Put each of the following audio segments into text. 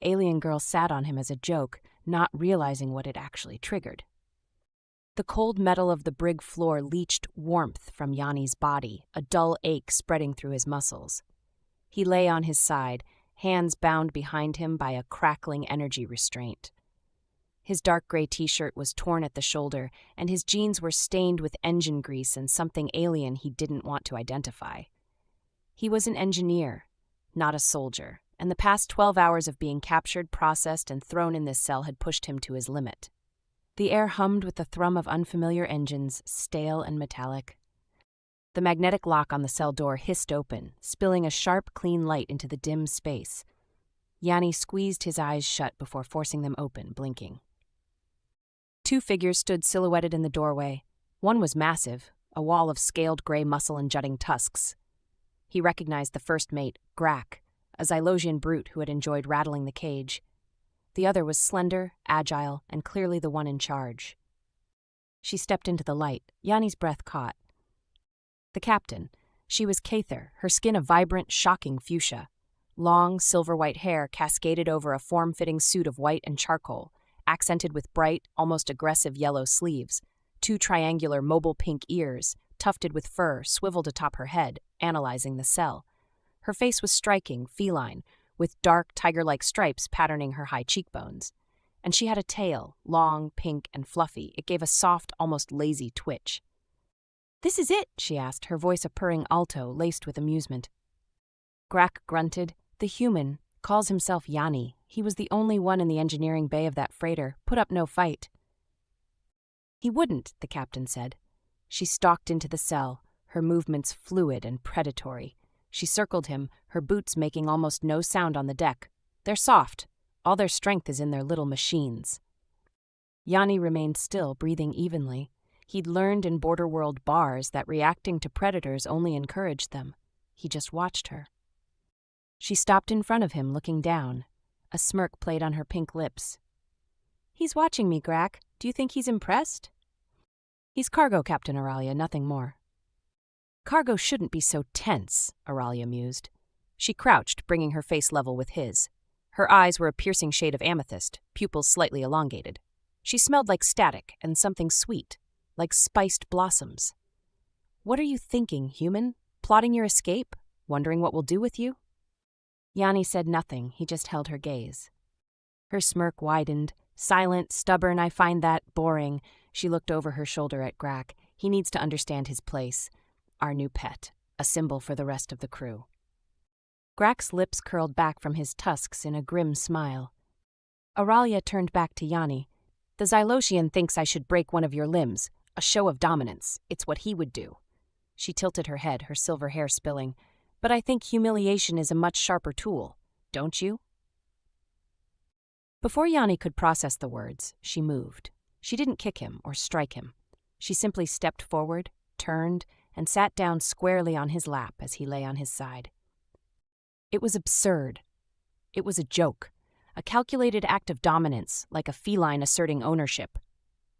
Alien Girl sat on him as a joke, not realizing what it actually triggered. The cold metal of the brig floor leached warmth from Yanni's body, a dull ache spreading through his muscles. He lay on his side, hands bound behind him by a crackling energy restraint. His dark gray t-shirt was torn at the shoulder, and his jeans were stained with engine grease and something alien he didn't want to identify. He was an engineer, not a soldier, and the past 12 hours of being captured, processed, and thrown in this cell had pushed him to his limit. The air hummed with the thrum of unfamiliar engines, stale and metallic. The magnetic lock on the cell door hissed open, spilling a sharp, clean light into the dim space. Yanni squeezed his eyes shut before forcing them open, blinking. Two figures stood silhouetted in the doorway. One was massive, a wall of scaled gray muscle and jutting tusks. He recognized the first mate, Grak, a Xylosian brute who had enjoyed rattling the cage. The other was slender, agile, and clearly the one in charge. She stepped into the light. Yanni's breath caught. The captain. She was Cather, her skin a vibrant, shocking fuchsia. Long, silver-white hair cascaded over a form-fitting suit of white and charcoal, accented with bright, almost aggressive yellow sleeves. Two triangular, mobile pink ears, tufted with fur, swiveled atop her head, analyzing the cell. Her face was striking, feline, with dark, tiger-like stripes patterning her high cheekbones. And she had a tail, long, pink, and fluffy. It gave a soft, almost lazy twitch. "This is it?" she asked, her voice a purring alto, laced with amusement. Grak grunted. "The human calls himself Yanni. He was the only one in the engineering bay of that freighter. Put up no fight." "He wouldn't," the captain said. She stalked into the cell, her movements fluid and predatory. She circled him, her boots making almost no sound on the deck. "They're soft. All their strength is in their little machines." Yanni remained still, breathing evenly. He'd learned in border world bars that reacting to predators only encouraged them. He just watched her. She stopped in front of him, looking down. A smirk played on her pink lips. "He's watching me, Grak. Do you think he's impressed?" "He's cargo, Captain Auralia, nothing more." "Cargo shouldn't be so tense," Auralia mused. She crouched, bringing her face level with his. Her eyes were a piercing shade of amethyst, pupils slightly elongated. She smelled like static and something sweet, like spiced blossoms. "What are you thinking, human? Plotting your escape? Wondering what we'll do with you?" Yanni said nothing. He just held her gaze. Her smirk widened. "Silent, stubborn, I find that boring." She looked over her shoulder at Grak. "He needs to understand his place. Our new pet, a symbol for the rest of the crew." Grak's lips curled back from his tusks in a grim smile. Auralia turned back to Yanni. "The Xylosian thinks I should break one of your limbs. A show of dominance. It's what he would do." She tilted her head, her silver hair spilling. "But I think humiliation is a much sharper tool. Don't you?" Before Yanni could process the words, she moved. She didn't kick him or strike him. She simply stepped forward, turned, and sat down squarely on his lap as he lay on his side. It was absurd. It was a joke, a calculated act of dominance, like a feline asserting ownership.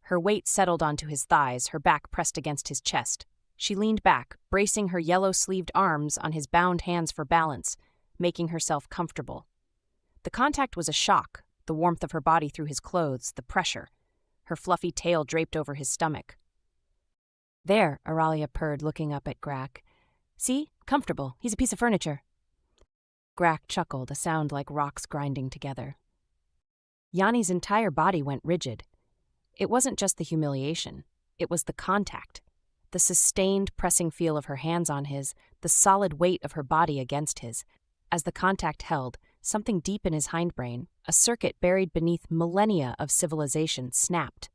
Her weight settled onto his thighs, her back pressed against his chest. She leaned back, bracing her yellow-sleeved arms on his bound hands for balance, making herself comfortable. The contact was a shock, the warmth of her body through his clothes, the pressure. Her fluffy tail draped over his stomach. "There," Auralia purred, looking up at Grak. "See? Comfortable. He's a piece of furniture." Grak chuckled, a sound like rocks grinding together. Yanni's entire body went rigid. It wasn't just the humiliation. It was the contact. The sustained, pressing feel of her hands on his, the solid weight of her body against his. As the contact held, something deep in his hindbrain, a circuit buried beneath millennia of civilization, snapped.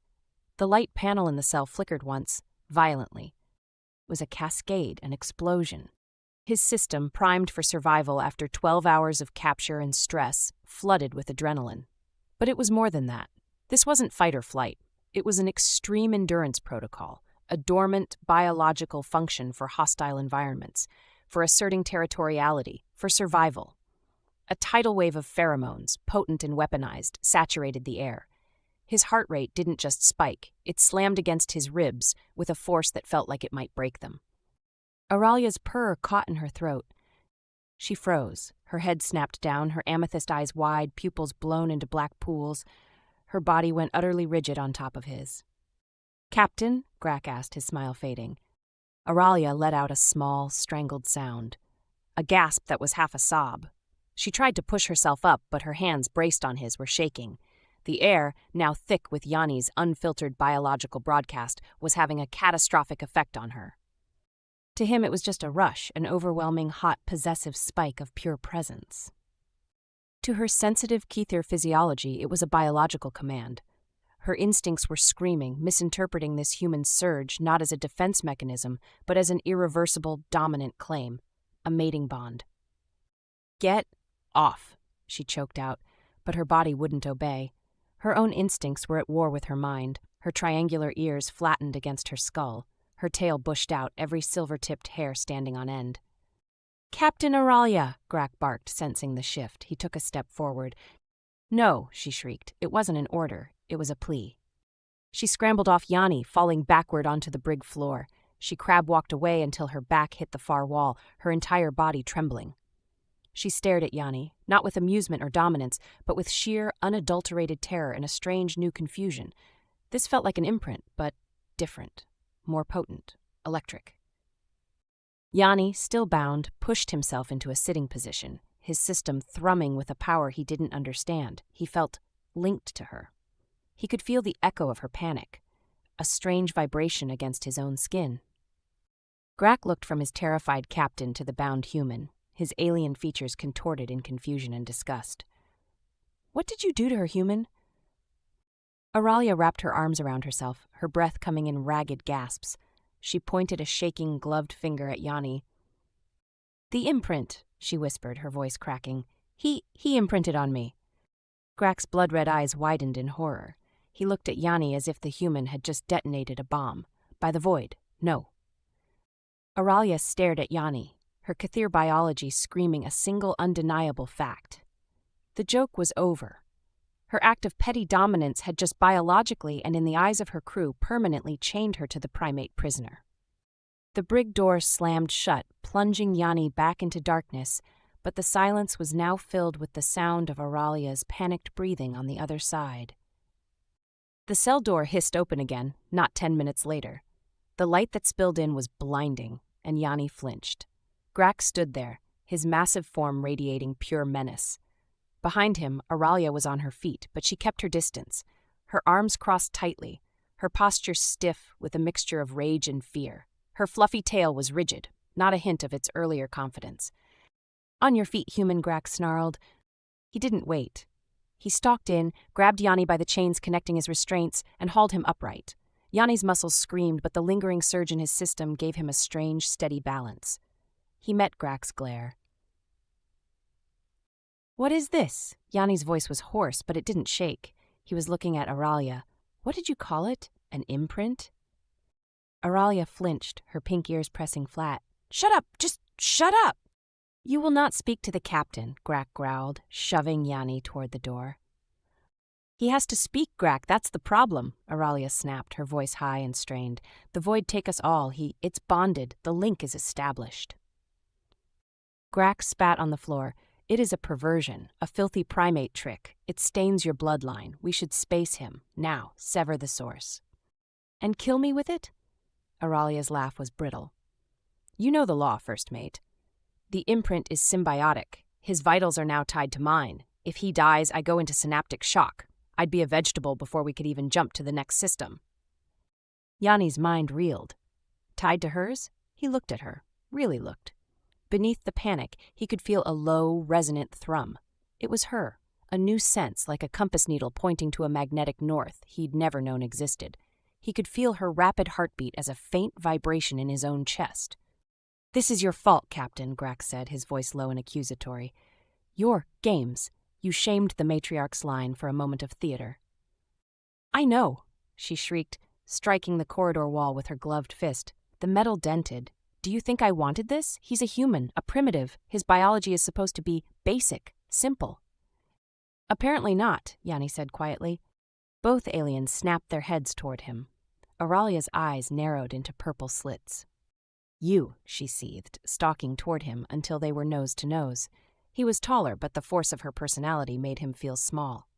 The light panel in the cell flickered once, violently. It was a cascade, an explosion. His system, primed for survival after 12 hours of capture and stress, flooded with adrenaline. But it was more than that. This wasn't fight or flight. It was an extreme endurance protocol, a dormant biological function for hostile environments, for asserting territoriality, for survival. A tidal wave of pheromones, potent and weaponized, saturated the air. His heart rate didn't just spike, it slammed against his ribs with a force that felt like it might break them. Auralia's purr caught in her throat. She froze, her head snapped down, her amethyst eyes wide, pupils blown into black pools. Her body went utterly rigid on top of his. "Captain?" Grack asked, his smile fading. Auralia let out a small, strangled sound. A gasp that was half a sob. She tried to push herself up, but her hands braced on his were shaking. The air, now thick with Yanni's unfiltered biological broadcast, was having a catastrophic effect on her. To him it was just a rush, an overwhelming, hot, possessive spike of pure presence. To her sensitive Kether physiology, it was a biological command. Her instincts were screaming, misinterpreting this human surge not as a defense mechanism, but as an irreversible, dominant claim, a mating bond. "Get off," she choked out, but her body wouldn't obey. Her own instincts were at war with her mind, her triangular ears flattened against her skull, her tail bushed out, every silver-tipped hair standing on end. "Captain Auralia," Grack barked, sensing the shift. He took a step forward. "No," she shrieked. It wasn't an order. It was a plea. She scrambled off Yanni, falling backward onto the brig floor. She crab-walked away until her back hit the far wall, her entire body trembling. She stared at Yanni, not with amusement or dominance, but with sheer, unadulterated terror and a strange new confusion. This felt like an imprint, but different, more potent, electric. Yanni, still bound, pushed himself into a sitting position, his system thrumming with a power he didn't understand. He felt linked to her. He could feel the echo of her panic, a strange vibration against his own skin. Grack looked from his terrified captain to the bound human, his alien features contorted in confusion and disgust. "What did you do to her, human?" Auralia wrapped her arms around herself, her breath coming in ragged gasps. She pointed a shaking, gloved finger at Yanni. "The imprint," she whispered, her voice cracking. He imprinted on me." Grack's blood-red eyes widened in horror. He looked at Yanni as if the human had just detonated a bomb. By the void, no. Auralia stared at Yanni, her Kether biology screaming a single undeniable fact. The joke was over. Her act of petty dominance had just biologically and in the eyes of her crew permanently chained her to the primate prisoner. The brig door slammed shut, plunging Yanni back into darkness, but the silence was now filled with the sound of Auralia's panicked breathing on the other side. The cell door hissed open again, not 10 minutes later. The light that spilled in was blinding, and Yanni flinched. Grack stood there, his massive form radiating pure menace. Behind him, Auralia was on her feet, but she kept her distance, her arms crossed tightly, her posture stiff with a mixture of rage and fear. Her fluffy tail was rigid, not a hint of its earlier confidence. "On your feet, human," Grack snarled. He didn't wait. He stalked in, grabbed Yanni by the chains connecting his restraints, and hauled him upright. Yanni's muscles screamed, but the lingering surge in his system gave him a strange, steady balance. He met Grack's glare. "What is this?" Yanni's voice was hoarse, but it didn't shake. He was looking at Auralia. "What did you call it? An imprint?" Auralia flinched, her pink ears pressing flat. "Shut up! Just shut up!" "You will not speak to the captain," Grack growled, shoving Yanni toward the door. "He has to speak, Grack, that's the problem," Auralia snapped, her voice high and strained. "The void take us all. It's bonded. The link is established." Grack spat on the floor. "It is a perversion, a filthy primate trick. It stains your bloodline. We should space him. Now, sever the source." "And kill me with it?" Auralia's laugh was brittle. "You know the law, First Mate. The imprint is symbiotic. His vitals are now tied to mine. If he dies, I go into synaptic shock. I'd be a vegetable before we could even jump to the next system." Yanni's mind reeled. Tied to hers? He looked at her. Really looked. Beneath the panic, he could feel a low, resonant thrum. It was her, a new sense like a compass needle pointing to a magnetic north he'd never known existed. He could feel her rapid heartbeat as a faint vibration in his own chest. "This is your fault, Captain," Grack said, his voice low and accusatory. "Your games. You shamed the matriarch's line for a moment of theater." "I know," she shrieked, striking the corridor wall with her gloved fist. The metal dented. "Do you think I wanted this? He's a human, a primitive. His biology is supposed to be basic, simple." "Apparently not," Yanni said quietly. Both aliens snapped their heads toward him. Auralia's eyes narrowed into purple slits. You, she seethed, stalking toward him until they were nose to nose. He was taller, but the force of her personality made him feel small.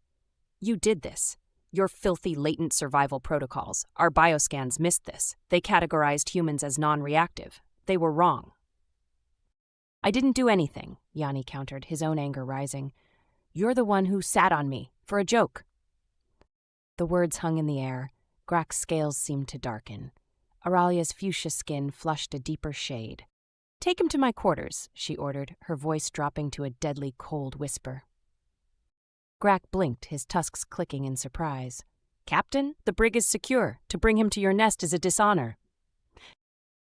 You did this. Your filthy latent survival protocols. Our bioscans missed this. They categorized humans as non-reactive. They were wrong. I didn't do anything, Yanni countered, his own anger rising. You're the one who sat on me, for a joke. The words hung in the air. Grak's scales seemed to darken. Auralia's fuchsia skin flushed a deeper shade. Take him to my quarters, she ordered, her voice dropping to a deadly cold whisper. Grak blinked, his tusks clicking in surprise. Captain, the brig is secure. To bring him to your nest is a dishonor.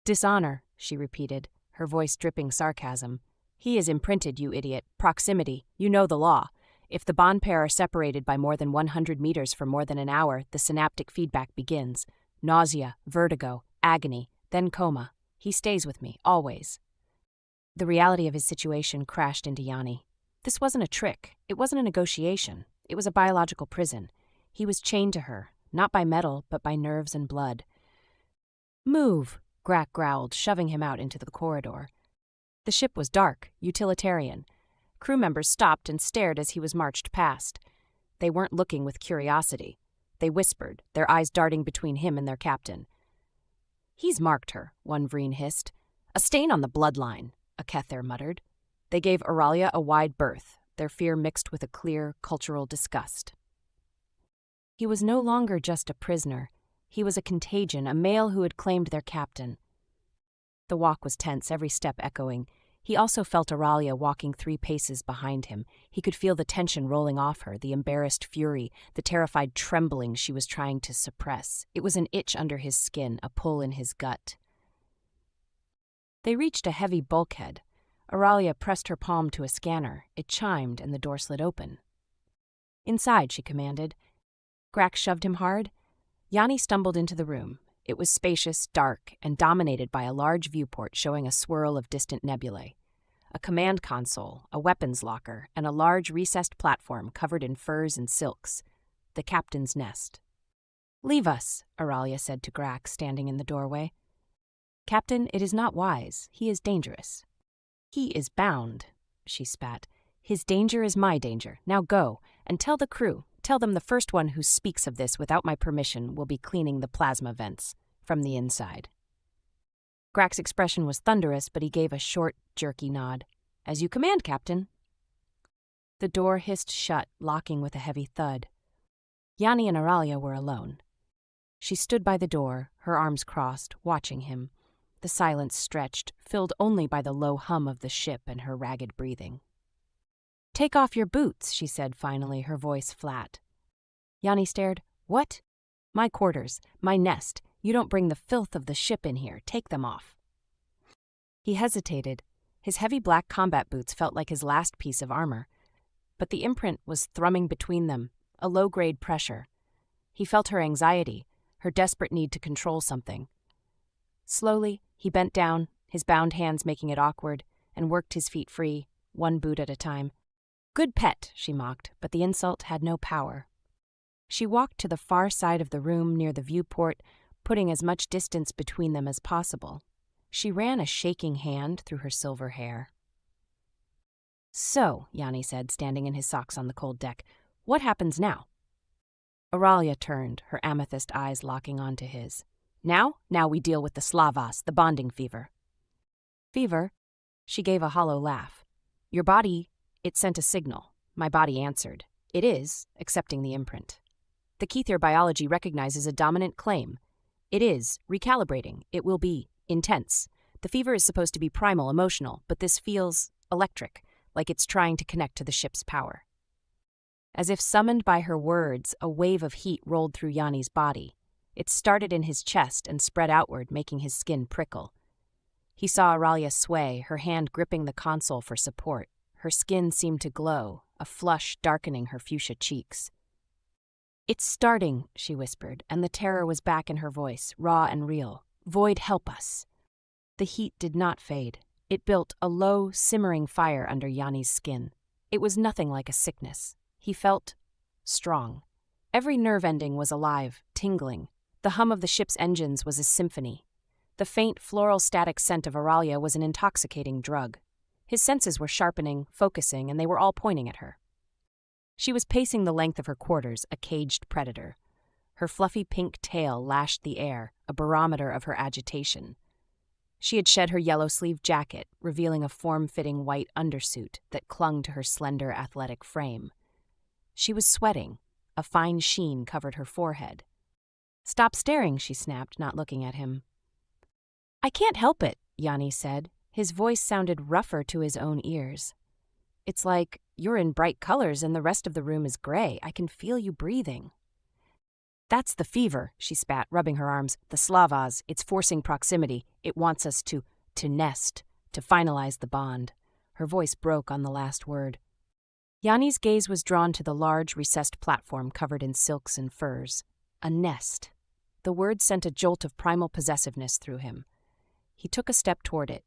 Dishonor, she repeated, her voice dripping sarcasm. He is imprinted, you idiot. Proximity. You know the law. If the bond pair are separated by more than 100 meters for more than an hour, the synaptic feedback begins. Nausea, vertigo, agony, then coma. He stays with me, always. The reality of his situation crashed into Yanni. This wasn't a trick. It wasn't a negotiation. It was a biological prison. He was chained to her, not by metal, but by nerves and blood. Move, Grak growled, shoving him out into the corridor. The ship was dark, utilitarian. Crew members stopped and stared as he was marched past. They weren't looking with curiosity. They whispered, their eyes darting between him and their captain. He's marked her, one Vreen hissed. A stain on the bloodline, a Kether muttered. They gave Auralia a wide berth, their fear mixed with a clear, cultural disgust. He was no longer just a prisoner. He was a contagion, a male who had claimed their captain. The walk was tense, every step echoing. He also felt Auralia walking 3 paces behind him. He could feel the tension rolling off her, the embarrassed fury, the terrified trembling she was trying to suppress. It was an itch under his skin, a pull in his gut. They reached a heavy bulkhead. Auralia pressed her palm to a scanner. It chimed, and the door slid open. Inside, she commanded. Grak shoved him hard. Yanni stumbled into the room. It was spacious, dark, and dominated by a large viewport showing a swirl of distant nebulae. A command console, a weapons locker, and a large recessed platform covered in furs and silks. The captain's nest. Leave us, Auralia said to Grak, standing in the doorway. Captain, it is not wise. He is dangerous. He is bound, she spat. His danger is my danger. Now go, and tell the crew. Tell them the first one who speaks of this without my permission will be cleaning the plasma vents from the inside. Grak's expression was thunderous, but he gave a short, jerky nod. As you command, Captain. The door hissed shut, locking with a heavy thud. Yanni and Auralia were alone. She stood by the door, her arms crossed, watching him. The silence stretched, filled only by the low hum of the ship and her ragged breathing. Take off your boots, she said finally, her voice flat. Yanni stared. What? My quarters, my nest. You don't bring the filth of the ship in here. Take them off. He hesitated. His heavy black combat boots felt like his last piece of armor. But the imprint was thrumming between them, a low-grade pressure. He felt her anxiety, her desperate need to control something. Slowly, he bent down, his bound hands making it awkward, and worked his feet free, one boot at a time. Good pet, she mocked, but the insult had no power. She walked to the far side of the room near the viewport, putting as much distance between them as possible. She ran a shaking hand through her silver hair. So, Yanni said, standing in his socks on the cold deck, what happens now? Auralia turned, her amethyst eyes locking onto his. Now we deal with the Slavas, the bonding fever. Fever? She gave a hollow laugh. Your body, it sent a signal. My body answered. It is, accepting the imprint. The Kether biology recognizes a dominant claim. It is, recalibrating. It will be, intense. The fever is supposed to be primal, emotional, but this feels electric, like it's trying to connect to the ship's power. As if summoned by her words, a wave of heat rolled through Yanni's body. It started in his chest and spread outward, making his skin prickle. He saw Auralia sway, her hand gripping the console for support. Her skin seemed to glow, a flush darkening her fuchsia cheeks. It's starting, she whispered, and the terror was back in her voice, raw and real. Void, help us. The heat did not fade. It built a low, simmering fire under Yanni's skin. It was nothing like a sickness. He felt strong. Every nerve ending was alive, tingling. The hum of the ship's engines was a symphony. The faint, floral static scent of Auralia was an intoxicating drug. His senses were sharpening, focusing, and they were all pointing at her. She was pacing the length of her quarters, a caged predator. Her fluffy pink tail lashed the air, a barometer of her agitation. She had shed her yellow-sleeved jacket, revealing a form-fitting white undersuit that clung to her slender, athletic frame. She was sweating. A fine sheen covered her forehead. "Stop staring," she snapped, not looking at him. "I can't help it," Yanni said. His voice sounded rougher to his own ears. "It's like you're in bright colors and the rest of the room is gray. I can feel you breathing." "That's the fever," she spat, rubbing her arms. "The Slavas, it's forcing proximity. It wants us to nest, to finalize the bond." Her voice broke on the last word. Yanni's gaze was drawn to the large, recessed platform covered in silks and furs. A nest. The word sent a jolt of primal possessiveness through him. He took a step toward it.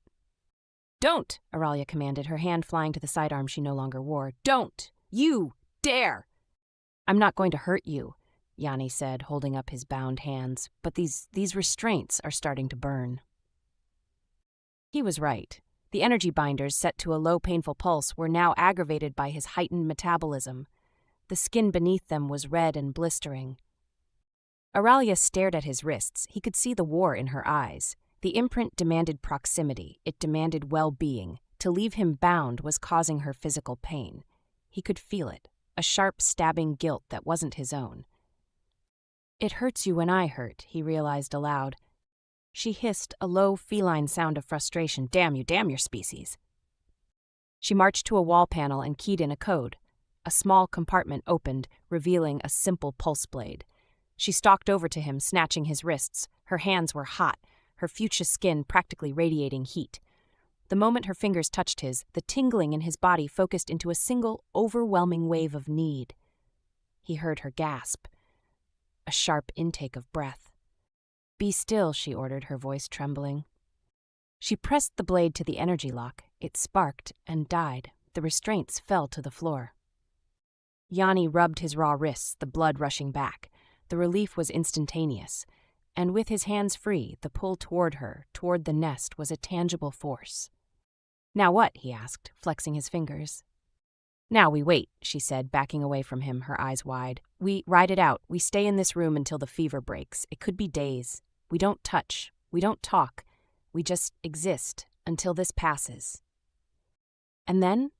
"Don't!" Auralia commanded, her hand flying to the sidearm she no longer wore. "Don't! You dare!" "I'm not going to hurt you," Yanni said, holding up his bound hands, "but these restraints are starting to burn." He was right. The energy binders, set to a low, painful pulse, were now aggravated by his heightened metabolism. The skin beneath them was red and blistering. Auralia stared at his wrists. He could see the war in her eyes. The imprint demanded proximity. It demanded well-being. To leave him bound was causing her physical pain. He could feel it, a sharp, stabbing guilt that wasn't his own. "It hurts you when I hurt," he realized aloud. She hissed, a low, feline sound of frustration. "Damn you, damn your species." She marched to a wall panel and keyed in a code. A small compartment opened, revealing a simple pulse blade. She stalked over to him, snatching his wrists. Her hands were hot, her fuchsia skin practically radiating heat. The moment her fingers touched his, the tingling in his body focused into a single, overwhelming wave of need. He heard her gasp. A sharp intake of breath. "Be still," she ordered, her voice trembling. She pressed the blade to the energy lock. It sparked and died. The restraints fell to the floor. Yanni rubbed his raw wrists, the blood rushing back. The relief was instantaneous. And with his hands free, the pull toward her, toward the nest, was a tangible force. "Now what?" he asked, flexing his fingers. "Now we wait," she said, backing away from him, her eyes wide. "We ride it out. We stay in this room until the fever breaks. It could be days. We don't touch. We don't talk. We just exist until this passes." "And then?"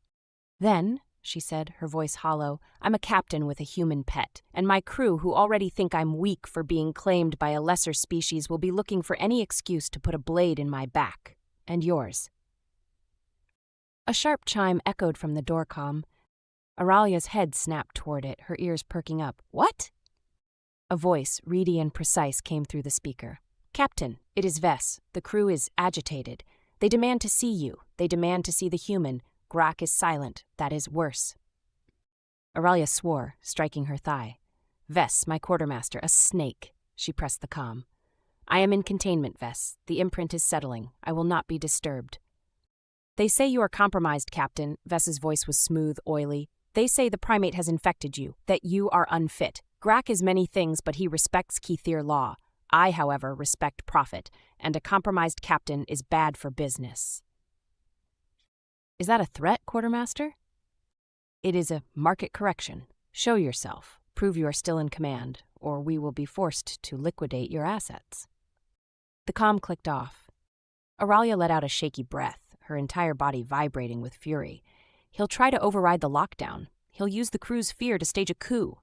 "Then," she said, her voice hollow, "I'm a captain with a human pet, and my crew, who already think I'm weak for being claimed by a lesser species, will be looking for any excuse to put a blade in my back. And yours." A sharp chime echoed from the doorcom. Auralia's head snapped toward it, her ears perking up. "What?" A voice, reedy and precise, came through the speaker. "Captain, it is Vess. The crew is agitated. They demand to see you. They demand to see the human. Grak is silent. That is worse." Auralia swore, striking her thigh. "Vess, my quartermaster, a snake." She pressed the comm. "I am in containment, Vess. The imprint is settling. I will not be disturbed." "They say you are compromised, Captain." Vess's voice was smooth, oily. "They say the primate has infected you, that you are unfit. Grak is many things, but he respects Kethir law. I, however, respect profit, and a compromised captain is bad for business." "Is that a threat, Quartermaster?" "It is a market correction. Show yourself. Prove you are still in command, or we will be forced to liquidate your assets." The comm clicked off. Auralia let out a shaky breath, her entire body vibrating with fury. He'll try to override the lockdown. He'll use the crew's fear to stage a coup.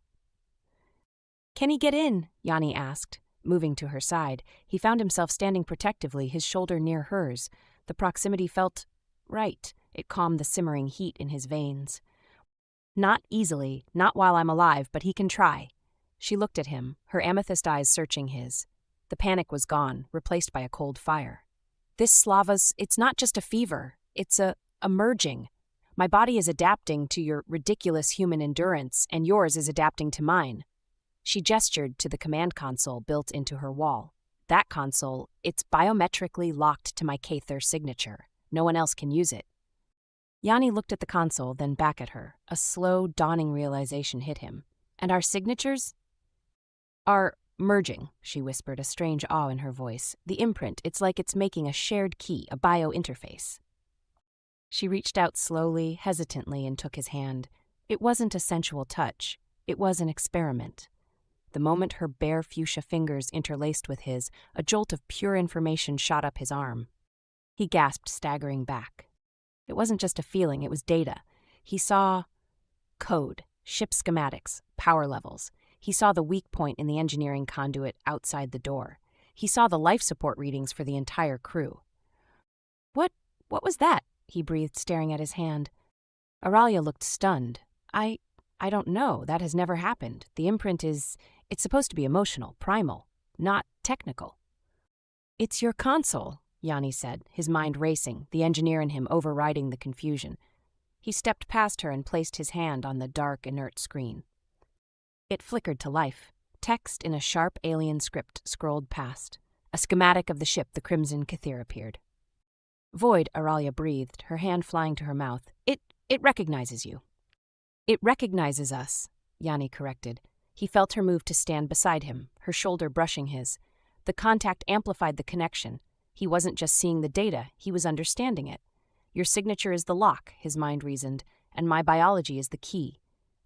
"Can he get in?" Yanni asked. Moving to her side, he found himself standing protectively, his shoulder near hers. The proximity felt right. It calmed the simmering heat in his veins. "Not easily, not while I'm alive, but he can try." She looked at him, her amethyst eyes searching his. The panic was gone, replaced by a cold fire. "This Slava's, it's not just a fever. It's a merging. My body is adapting to your ridiculous human endurance, and yours is adapting to mine." She gestured to the command console built into her wall. "That console, it's biometrically locked to my Kethir signature. No one else can use it." Yanni looked at the console, then back at her. A slow, dawning realization hit him. "And our signatures?" Merging, she whispered, a strange awe in her voice. The imprint, it's like it's making a shared key, a bio-interface. She reached out slowly, hesitantly, and took his hand. It wasn't a sensual touch. It was an experiment. The moment her bare fuchsia fingers interlaced with his, a jolt of pure information shot up his arm. He gasped, staggering back. It wasn't just a feeling, it was data. He saw code, ship schematics, power levels. He saw the weak point in the engineering conduit outside the door. He saw the life support readings for the entire crew. What was that? He breathed, staring at his hand. Aurelia looked stunned. I don't know. That has never happened. The imprint it's supposed to be emotional, primal, not technical. It's your console, Yanni said, his mind racing, the engineer in him overriding the confusion. He stepped past her and placed his hand on the dark, inert screen. It flickered to life. Text in a sharp alien script scrolled past. A schematic of the ship, the Crimson Cathir, appeared. Void, Aurelia breathed, her hand flying to her mouth. It recognizes you. It recognizes us, Yanni corrected. He felt her move to stand beside him, her shoulder brushing his. The contact amplified the connection. He wasn't just seeing the data, he was understanding it. Your signature is the lock, his mind reasoned, and my biology is the key.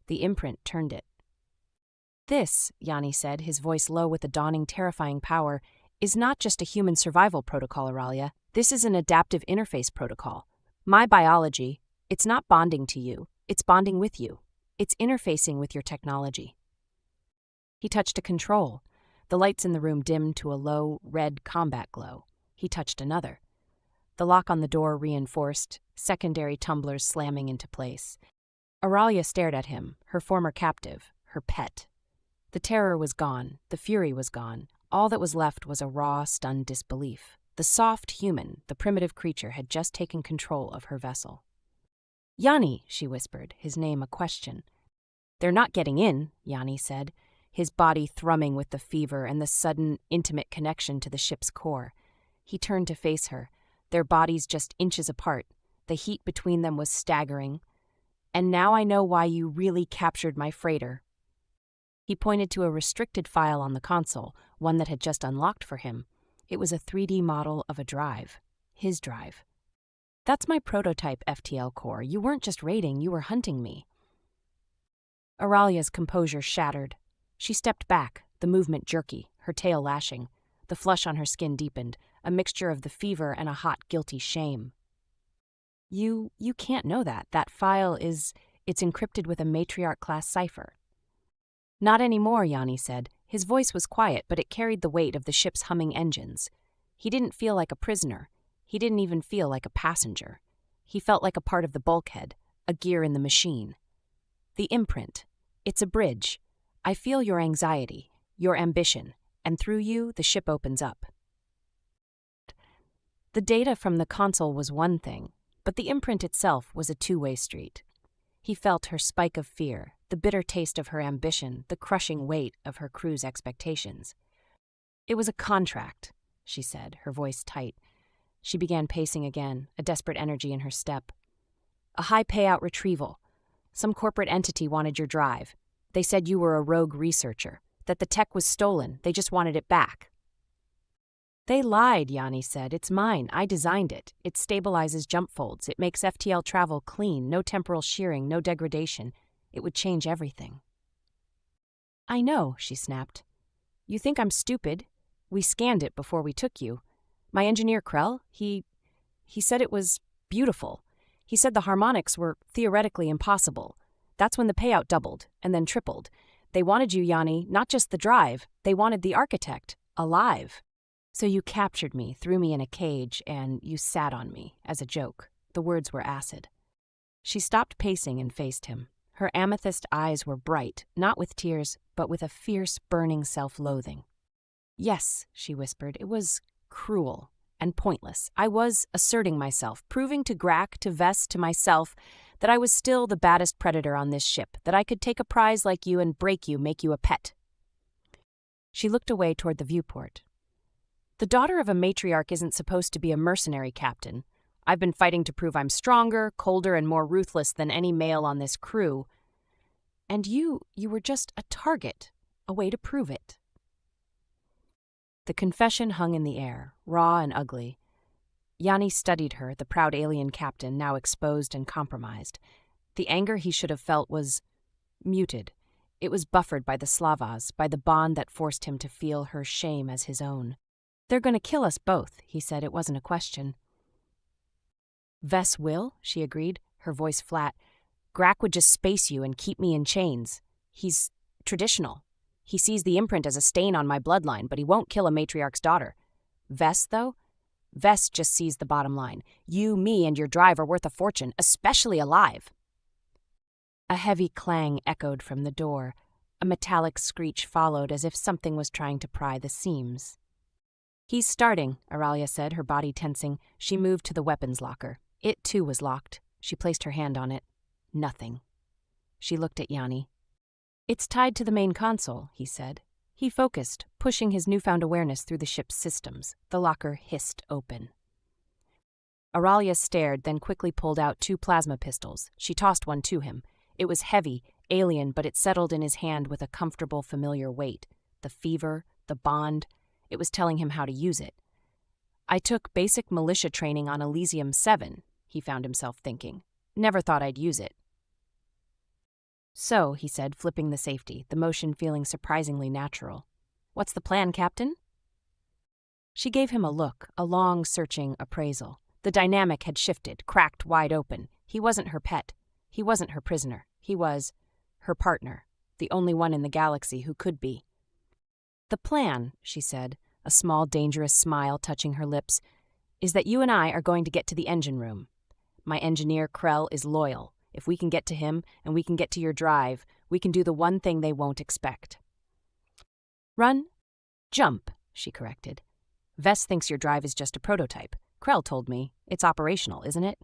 The imprint turned it. This, Yanni said, his voice low with a dawning terrifying power, is not just a human survival protocol, Aurelia. This is an adaptive interface protocol. My biology, it's not bonding to you, it's bonding with you. It's interfacing with your technology. He touched a control. The lights in the room dimmed to a low, red combat glow. He touched another. The lock on the door reinforced, secondary tumblers slamming into place. Aurelia stared at him, her former captive, her pet. The terror was gone, the fury was gone. All that was left was a raw, stunned disbelief. The soft human, the primitive creature, had just taken control of her vessel. Yanni, she whispered, his name a question. They're not getting in, Yanni said, his body thrumming with the fever and the sudden, intimate connection to the ship's core. He turned to face her, their bodies just inches apart. The heat between them was staggering. And now I know why you really captured my freighter. He pointed to a restricted file on the console, one that had just unlocked for him. It was a 3D model of a drive. His drive. That's my prototype FTL core. You weren't just raiding, you were hunting me. Aurelia's composure shattered. She stepped back, the movement jerky, her tail lashing. The flush on her skin deepened, a mixture of the fever and a hot, guilty shame. You can't know that. That file it's encrypted with a matriarch-class cipher. Not anymore, Yanni said. His voice was quiet, but it carried the weight of the ship's humming engines. He didn't feel like a prisoner. He didn't even feel like a passenger. He felt like a part of the bulkhead, a gear in the machine. The imprint. It's a bridge. I feel your anxiety, your ambition, and through you, the ship opens up. The data from the console was one thing, but the imprint itself was a two-way street. He felt her spike of fear, the bitter taste of her ambition, the crushing weight of her crew's expectations. It was a contract, she said, her voice tight. She began pacing again, a desperate energy in her step. A high payout retrieval. Some corporate entity wanted your drive. They said you were a rogue researcher, that the tech was stolen, they just wanted it back. They lied, Yanni said. It's mine. I designed it. It stabilizes jump folds. It makes FTL travel clean, no temporal shearing, no degradation. It would change everything. I know, she snapped. You think I'm stupid? We scanned it before we took you. My engineer Krell, he said it was beautiful. He said the harmonics were theoretically impossible. That's when the payout doubled, and then tripled. They wanted you, Yanni, not just the drive. They wanted the architect, alive. So you captured me, threw me in a cage, and you sat on me, as a joke. The words were acid. She stopped pacing and faced him. Her amethyst eyes were bright, not with tears, but with a fierce, burning self-loathing. Yes, she whispered, it was cruel and pointless. I was asserting myself, proving to Grack, to Vess, to myself, that I was still the baddest predator on this ship, that I could take a prize like you and break you, make you a pet. She looked away toward the viewport. The daughter of a matriarch isn't supposed to be a mercenary captain. I've been fighting to prove I'm stronger, colder, and more ruthless than any male on this crew. And you were just a target, a way to prove it. The confession hung in the air, raw and ugly. Yanni studied her, the proud alien captain, now exposed and compromised. The anger he should have felt was muted. It was buffered by the Slavas, by the bond that forced him to feel her shame as his own. "They're going to kill us both," he said. It wasn't a question. "Vess will," she agreed, her voice flat. "Grack would just space you and keep me in chains. He's traditional. He sees the imprint as a stain on my bloodline, but he won't kill a matriarch's daughter. Vess, though? Vess just sees the bottom line. You, me, and your drive are worth a fortune, especially alive." A heavy clang echoed from the door. A metallic screech followed, as if something was trying to pry the seams. "He's starting," Auralia said, her body tensing. She moved to the weapons locker. It, too, was locked. She placed her hand on it. Nothing. She looked at Yanni. "It's tied to the main console," he said. He focused, pushing his newfound awareness through the ship's systems. The locker hissed open. Auralia stared, then quickly pulled out 2 plasma pistols. She tossed one to him. It was heavy, alien, but it settled in his hand with a comfortable, familiar weight. The fever, the bond, it was telling him how to use it. "I took basic militia training on Elysium 7, he found himself thinking. "Never thought I'd use it." "So," he said, flipping the safety, the motion feeling surprisingly natural. "What's the plan, Captain?" She gave him a look, a long, searching appraisal. The dynamic had shifted, cracked wide open. He wasn't her pet. He wasn't her prisoner. He was her partner, the only one in the galaxy who could be. "The plan," she said, a small, dangerous smile touching her lips, "is that you and I are going to get to the engine room. My engineer, Krell, is loyal. If we can get to him, and we can get to your drive, we can do the one thing they won't expect." "Run? Jump," she corrected. "Vess thinks your drive is just a prototype. Krell told me. It's operational, isn't it?"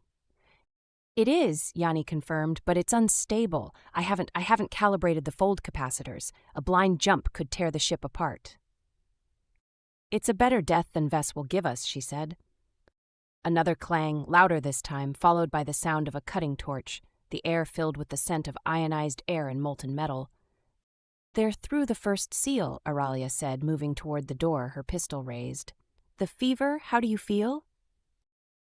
"It is," Yanni confirmed, "but it's unstable. I haven't calibrated the fold capacitors. A blind jump could tear the ship apart." "It's a better death than Vess will give us," she said. Another clang, louder this time, followed by the sound of a cutting torch, the air filled with the scent of ionized air and molten metal. "They're through the first seal," Auralia said, moving toward the door, her pistol raised. "The fever, how do you feel?"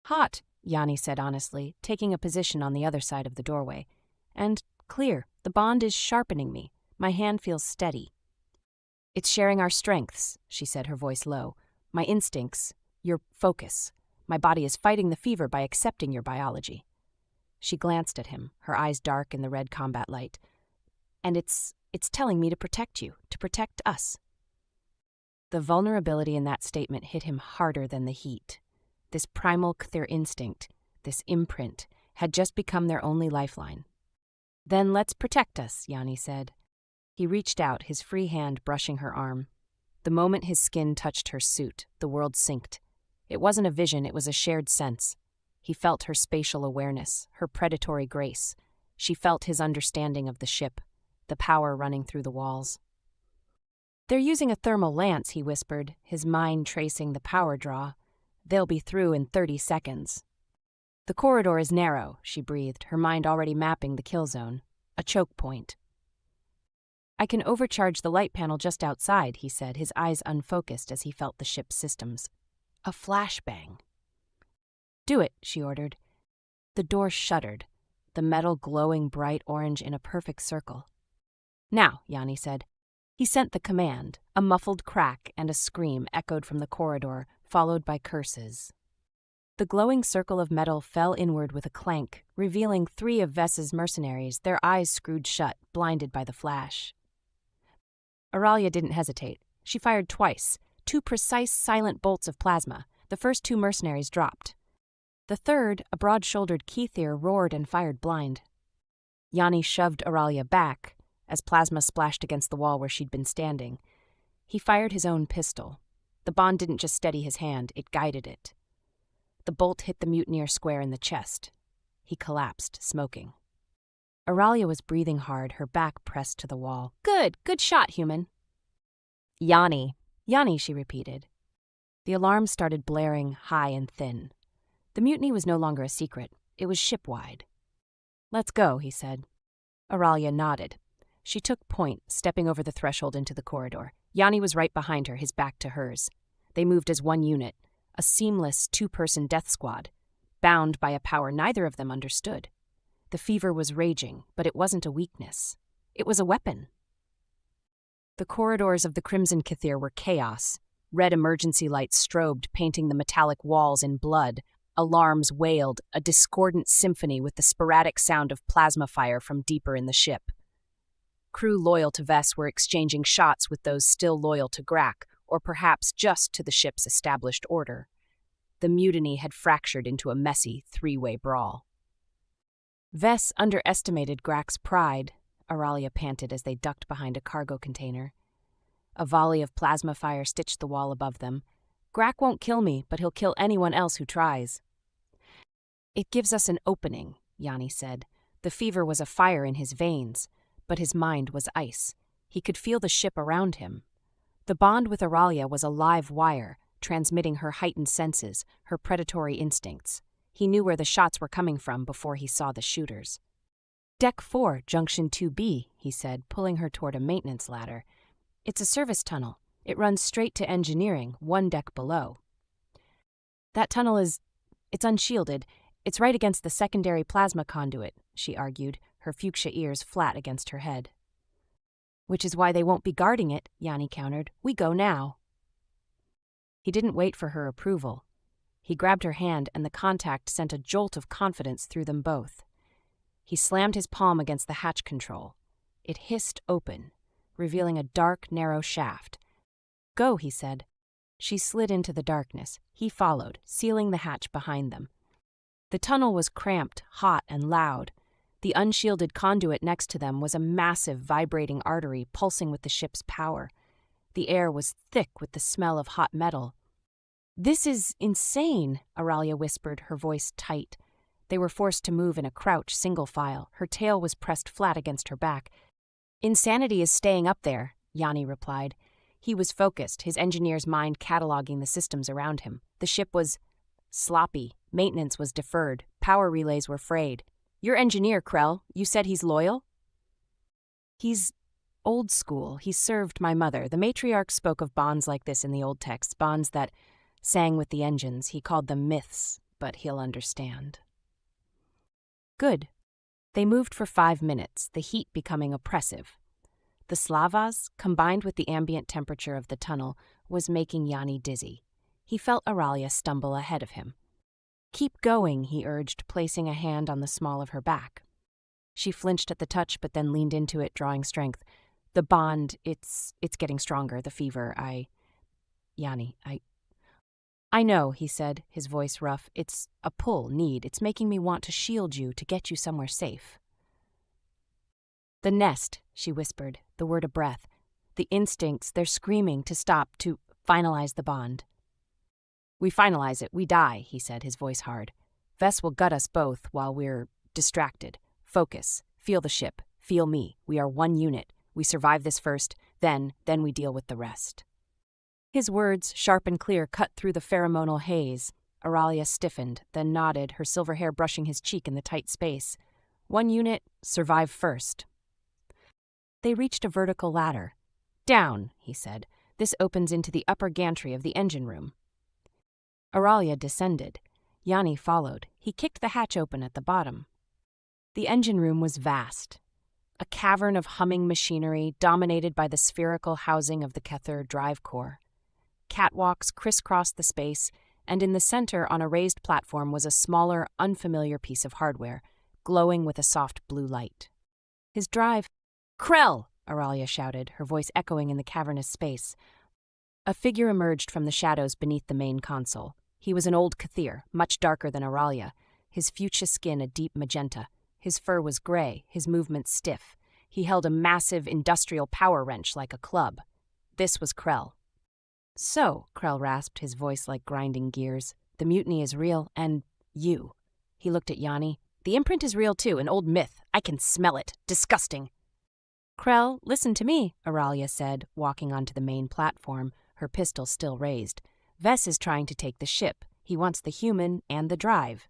"Hot," Yanni said honestly, taking a position on the other side of the doorway. "And clear. The bond is sharpening me. My hand feels steady." "It's sharing our strengths," she said, her voice low. "My instincts, your focus. My body is fighting the fever by accepting your biology." She glanced at him, her eyes dark in the red combat light. "And it's telling me to protect you, to protect us." The vulnerability in that statement hit him harder than the heat. This primal Kthir instinct, this imprint, had just become their only lifeline. "Then let's protect us," Yanni said. He reached out, his free hand brushing her arm. The moment his skin touched her suit, the world synced. It wasn't a vision, it was a shared sense. He felt her spatial awareness, her predatory grace. She felt his understanding of the ship, the power running through the walls. "They're using a thermal lance," he whispered, his mind tracing the power draw. "They'll be through in 30 seconds. "The corridor is narrow," she breathed, her mind already mapping the kill zone. A choke point. "I can overcharge the light panel just outside," he said, his eyes unfocused as he felt the ship's systems. A flashbang. "Do it," she ordered. The door shuddered, the metal glowing bright orange in a perfect circle. "Now," Yanni said. He sent the command. A muffled crack and a scream echoed from the corridor, followed by curses. The glowing circle of metal fell inward with a clank, revealing 3 of Vess's mercenaries, their eyes screwed shut, blinded by the flash. Auralia didn't hesitate. She fired twice, 2 precise, silent bolts of plasma. The first 2 mercenaries dropped. The third, a broad-shouldered Kthir, roared and fired blind. Yanni shoved Auralia back as plasma splashed against the wall where she'd been standing. He fired his own pistol. The bond didn't just steady his hand, it guided it. The bolt hit the mutineer square in the chest. He collapsed, smoking. Auralia was breathing hard, her back pressed to the wall. Good shot, human." "Yanni," she repeated. The alarm started blaring high and thin. The mutiny was no longer a secret. It was ship-wide. "Let's go," he said. Auralia nodded. She took point, stepping over the threshold into the corridor. Yanni was right behind her, his back to hers. They moved as one unit, a seamless two-person death squad, bound by a power neither of them understood. The fever was raging, but it wasn't a weakness. It was a weapon. The corridors of the Crimson Cathir were chaos. Red emergency lights strobed, painting the metallic walls in blood. Alarms wailed, a discordant symphony with the sporadic sound of plasma fire from deeper in the ship. Crew loyal to Vess were exchanging shots with those still loyal to Grak, or perhaps just to the ship's established order. The mutiny had fractured into a messy three-way brawl. Vess underestimated Grak's pride, Auralia panted as they ducked behind a cargo container. A volley of plasma fire stitched the wall above them. Grak won't kill me, but he'll kill anyone else who tries. It gives us an opening, Yanni said. The fever was a fire in his veins, but his mind was ice. He could feel the ship around him. The bond with Auralia was a live wire, transmitting her heightened senses, her predatory instincts. He knew where the shots were coming from before he saw the shooters. Deck 4, Junction 2B, he said, pulling her toward a maintenance ladder. It's a service tunnel. It runs straight to engineering, one deck below. That tunnel it's unshielded. It's right against the secondary plasma conduit, she argued, her fuchsia ears flat against her head. Which is why they won't be guarding it, Yanni countered. We go now. He didn't wait for her approval. He grabbed her hand, and the contact sent a jolt of confidence through them both. He slammed his palm against the hatch control. It hissed open, revealing a dark, narrow shaft. Go, he said. She slid into the darkness. He followed, sealing the hatch behind them. The tunnel was cramped, hot, and loud. The unshielded conduit next to them was a massive, vibrating artery pulsing with the ship's power. The air was thick with the smell of hot metal. This is insane, Auralia whispered, her voice tight. They were forced to move in a crouch, single file. Her tail was pressed flat against her back. Insanity is staying up there, Yanni replied. He was focused, his engineer's mind cataloging the systems around him. The ship was sloppy. Maintenance was deferred. Power relays were frayed. Your engineer, Krell, you said he's loyal? He's old school. He served my mother. The matriarch spoke of bonds like this in the old texts, bonds that sang with the engines. He called them myths, but he'll understand. Good. They moved for 5 minutes, the heat becoming oppressive. The slavas, combined with the ambient temperature of the tunnel, was making Yanni dizzy. He felt Auralia stumble ahead of him. Keep going, he urged, placing a hand on the small of her back. She flinched at the touch, but then leaned into it, drawing strength. The bond, it's getting stronger, the fever, Yanni, I know, he said, his voice rough. It's a pull, need. It's making me want to shield you, to get you somewhere safe. The nest, she whispered, the word a breath. The instincts, they're screaming to stop, to finalize the bond. We finalize it, we die, he said, his voice hard. Vess will gut us both while we're distracted. Focus. Feel the ship. Feel me. We are one unit. We survive this first, then we deal with the rest. His words, sharp and clear, cut through the pheromonal haze. Auralia stiffened, then nodded, her silver hair brushing his cheek in the tight space. One unit, survive first. They reached a vertical ladder. Down, he said. This opens into the upper gantry of the engine room. Auralia descended. Yanni followed. He kicked the hatch open at the bottom. The engine room was vast. A cavern of humming machinery dominated by the spherical housing of the Cathir drive core. Catwalks crisscrossed the space, and in the center on a raised platform was a smaller, unfamiliar piece of hardware, glowing with a soft blue light. His drive... Krell! Auralia shouted, her voice echoing in the cavernous space. A figure emerged from the shadows beneath the main console. He was an old Cathir, much darker than Auralia, his fuchsia skin a deep magenta. His fur was gray, his movements stiff. He held a massive industrial power wrench like a club. This was Krell. So, Krell rasped, his voice like grinding gears, the mutiny is real, and you. He looked at Yanni. The imprint is real too, an old myth. I can smell it. Disgusting. Krell, listen to me, Auralia said, walking onto the main platform, her pistol still raised. Vess is trying to take the ship. He wants the human and the drive.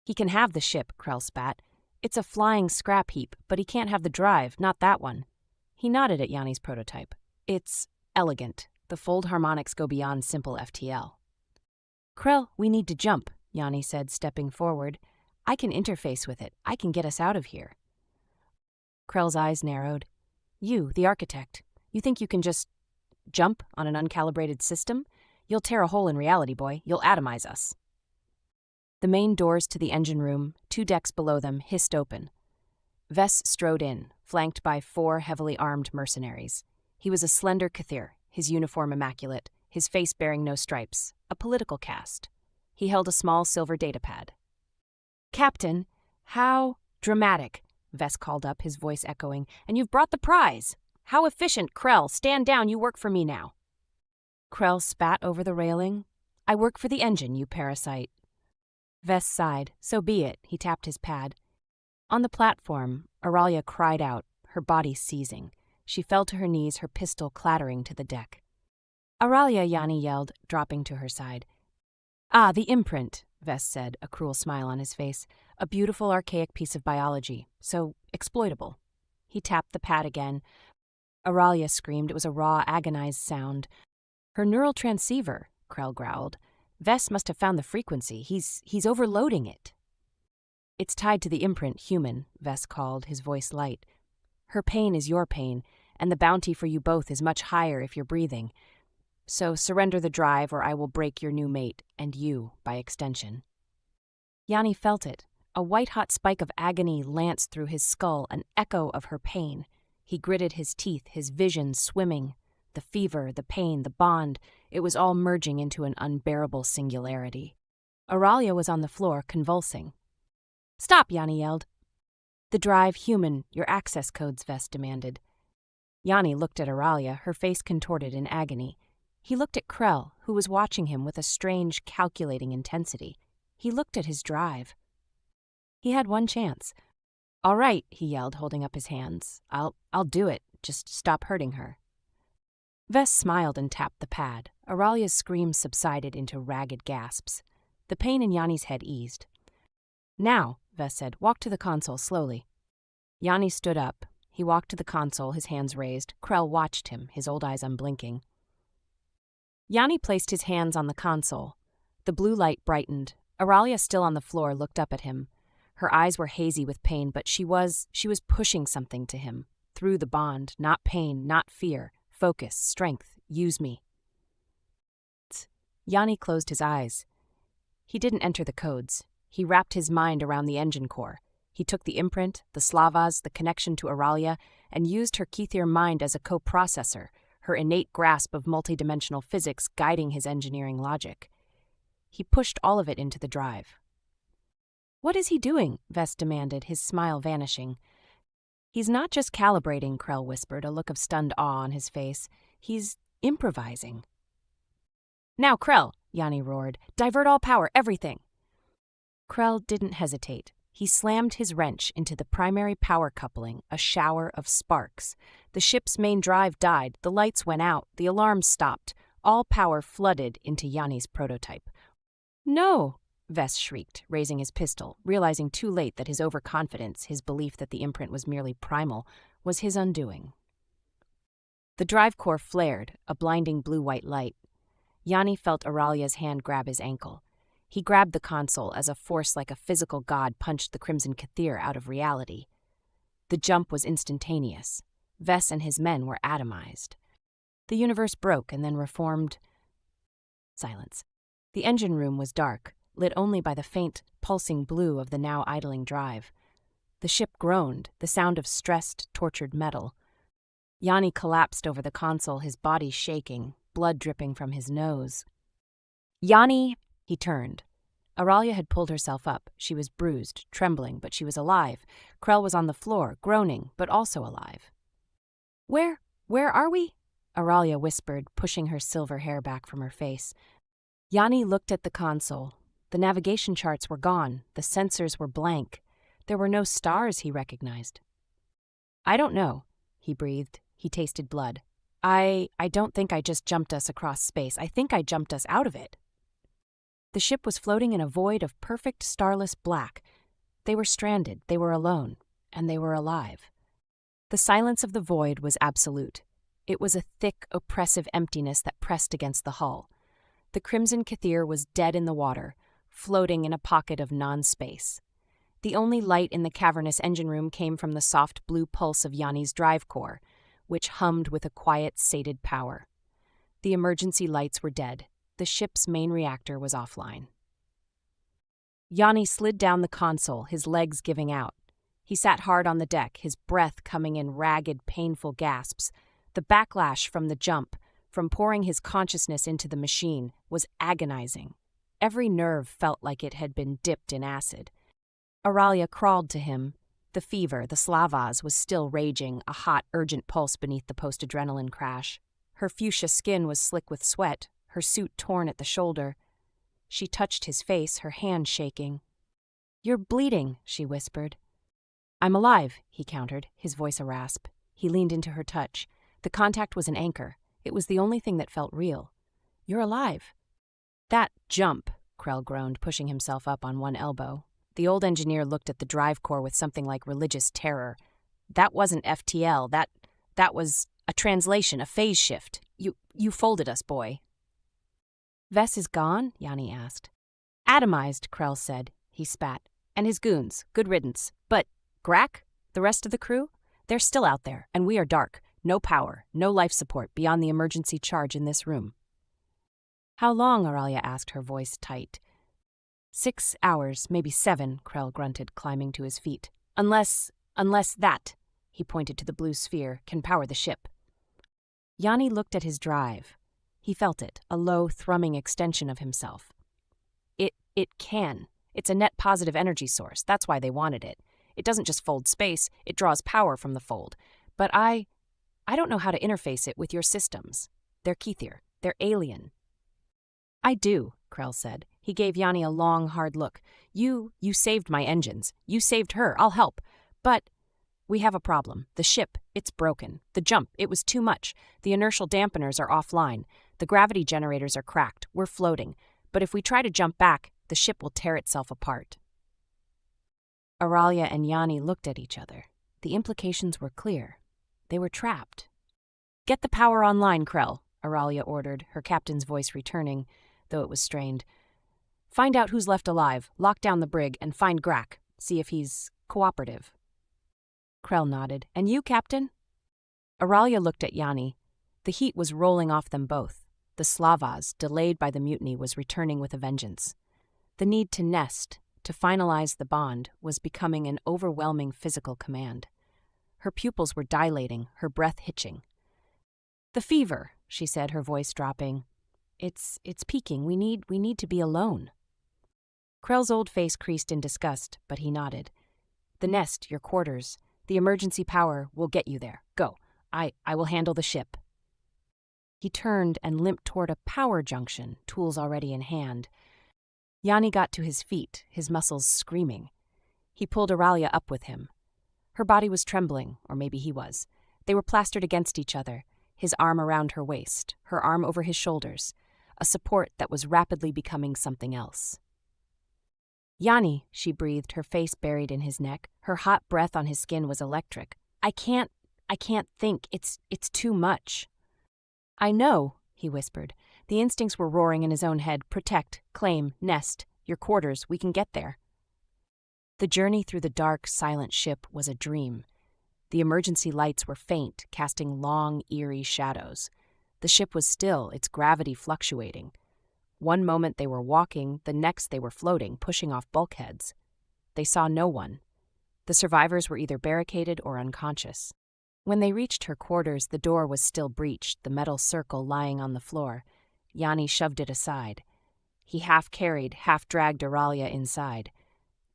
He can have the ship, Krell spat. It's a flying scrap heap, but he can't have the drive, not that one. He nodded at Yanni's prototype. It's elegant. The fold harmonics go beyond simple FTL. Krell, we need to jump, Yanni said, stepping forward. I can interface with it. I can get us out of here. Krell's eyes narrowed. You, the architect, you think you can just jump on an uncalibrated system? You'll tear a hole in reality, boy. You'll atomize us. The main doors to the engine room, 2 decks below them, hissed open. Vess strode in, flanked by 4 heavily armed mercenaries. He was a slender Kathir, his uniform immaculate, his face bearing no stripes, a political caste. He held a small silver datapad. Captain, how dramatic, Vess called up, his voice echoing, and you've brought the prize. How efficient, Krell. Stand down, you work for me now. Krell spat over the railing. I work for the engine, you parasite. Vess sighed. So be it, he tapped his pad. On the platform, Auralia cried out, her body seizing. She fell to her knees, her pistol clattering to the deck. Auralia, Yanni yelled, dropping to her side. Ah, the imprint, Vess said, a cruel smile on his face. A beautiful, archaic piece of biology, so exploitable. He tapped the pad again. Auralia screamed. It was a raw, agonized sound. Her neural transceiver, Krell growled. Vess must have found the frequency. He's overloading it. It's tied to the imprint, human, Vess called, his voice light. Her pain is your pain, and the bounty for you both is much higher if you're breathing. So surrender the drive or I will break your new mate, and you, by extension. Yanni felt it. A white-hot spike of agony lanced through his skull, an echo of her pain. He gritted his teeth, his vision swimming. The fever, the pain, the bond, it was all merging into an unbearable singularity. Auralia was on the floor, convulsing. Stop, Yanni yelled. The drive, human, your access codes, Vess demanded. Yanni looked at Auralia, her face contorted in agony. He looked at Krell, who was watching him with a strange, calculating intensity. He looked at his drive. He had one chance. All right, he yelled, holding up his hands. I'll do it. Just stop hurting her. Vess smiled and tapped the pad. Auralia's screams subsided into ragged gasps. The pain in Yanni's head eased. Now, Vess said, walk to the console slowly. Yanni stood up. He walked to the console, his hands raised. Krell watched him, his old eyes unblinking. Yanni placed his hands on the console. The blue light brightened. Auralia, still on the floor, looked up at him. Her eyes were hazy with pain, but she was pushing something to him. Through the bond, not pain, not fear. Focus, strength, use me. Yanni closed his eyes. He didn't enter the codes. He wrapped his mind around the engine core. He took the imprint, the slavas, the connection to Auralia, and used her Kethir mind as a co-processor, her innate grasp of multidimensional physics guiding his engineering logic. He pushed all of it into the drive. What is he doing? Vess demanded, his smile vanishing. He's not just calibrating, Krell whispered, a look of stunned awe on his face. He's improvising. Now, Krell, Yanni roared. Divert all power, everything. Krell didn't hesitate. He slammed his wrench into the primary power coupling, a shower of sparks. The ship's main drive died, the lights went out, the alarms stopped. All power flooded into Yanni's prototype. No, Vess shrieked, raising his pistol, realizing too late that his overconfidence, his belief that the imprint was merely primal, was his undoing. The drive core flared, a blinding blue-white light. Yanni felt Auralia's hand grab his ankle. He grabbed the console as a force like a physical god punched the Crimson Kathir out of reality. The jump was instantaneous. Vess and his men were atomized. The universe broke and then reformed. Silence. The engine room was dark, lit only by the faint, pulsing blue of the now idling drive. The ship groaned, the sound of stressed, tortured metal. Yanni collapsed over the console, his body shaking, blood dripping from his nose. Yanni! He turned. Auralia had pulled herself up. She was bruised, trembling, but she was alive. Krell was on the floor, groaning, but also alive. Where are we? Auralia whispered, pushing her silver hair back from her face. Yanni looked at the console. The navigation charts were gone. The sensors were blank. There were no stars he recognized. I don't know, he breathed. He tasted blood. I don't think I just jumped us across space. I think I jumped us out of it. The ship was floating in a void of perfect starless black. They were stranded, they were alone, and they were alive. The silence of the void was absolute. It was a thick, oppressive emptiness that pressed against the hull. The crimson Kathir was dead in the water, floating in a pocket of non-space. The only light in the cavernous engine room came from the soft blue pulse of Yanni's drive core, which hummed with a quiet, sated power. The emergency lights were dead. The ship's main reactor was offline. Yanni slid down the console, his legs giving out. He sat hard on the deck, his breath coming in ragged, painful gasps. The backlash from the jump, from pouring his consciousness into the machine, was agonizing. Every nerve felt like it had been dipped in acid. Auralia crawled to him. The fever, the slavas, was still raging, a hot, urgent pulse beneath the post-adrenaline crash. Her fuchsia skin was slick with sweat, her suit torn at the shoulder. She touched his face, her hand shaking. "You're bleeding," she whispered. "I'm alive," he countered, his voice a rasp. He leaned into her touch. The contact was an anchor. It was the only thing that felt real. "You're alive." "That jump," Krell groaned, pushing himself up on one elbow. The old engineer looked at the drive core with something like religious terror. "That wasn't FTL. That was a translation, a phase shift. You folded us, boy." "Vess is gone?" Yanni asked. "Atomized," Krell said. He spat. "And his goons. Good riddance. But Grack? The rest of the crew? They're still out there, and we are dark. No power, no life support beyond the emergency charge in this room." "How long?" Auralia asked, her voice tight. 6 hours, maybe 7, Krell grunted, climbing to his feet. Unless that," he pointed to the blue sphere, "can power the ship." Yanni looked at his drive. He felt it, a low, thrumming extension of himself. It can. It's a net positive energy source. That's why they wanted it. It doesn't just fold space, it draws power from the fold. But I don't know how to interface it with your systems. They're Kethir. They're alien." "I do," Krell said. He gave Yanni a long, hard look. You saved my engines. You saved her. I'll help. But we have a problem. The ship, it's broken. The jump, it was too much. The inertial dampeners are offline. The gravity generators are cracked. We're floating. But if we try to jump back, the ship will tear itself apart." Auralia and Yanni looked at each other. The implications were clear. They were trapped. "Get the power online, Krell," Auralia ordered, her captain's voice returning, though it was strained. "Find out who's left alive, lock down the brig, and find Grack. See if he's cooperative." Krell nodded. "And you, Captain?" Auralia looked at Yanni. The heat was rolling off them both. The Slavas, delayed by the mutiny, was returning with a vengeance. The need to nest, to finalize the bond, was becoming an overwhelming physical command. Her pupils were dilating, her breath hitching. "The fever," she said, her voice dropping. It's peaking. We need to be alone." Krell's old face creased in disgust, but he nodded. "The nest, your quarters, the emergency power will get you there. Go. I will handle the ship." He turned and limped toward a power junction, tools already in hand. Yanni got to his feet, his muscles screaming. He pulled Auralia up with him. Her body was trembling, or maybe he was. They were plastered against each other, his arm around her waist, her arm over his shoulders, a support that was rapidly becoming something else. "Yanni," she breathed, her face buried in his neck. Her hot breath on his skin was electric. I can't think. It's too much." "I know," he whispered. The instincts were roaring in his own head. "Protect, claim, nest, your quarters, we can get there." The journey through the dark, silent ship was a dream. The emergency lights were faint, casting long, eerie shadows. The ship was still, its gravity fluctuating. One moment they were walking, the next they were floating, pushing off bulkheads. They saw no one. The survivors were either barricaded or unconscious. When they reached her quarters, the door was still breached, the metal circle lying on the floor. Yanni shoved it aside. He half-carried, half-dragged Auralia inside.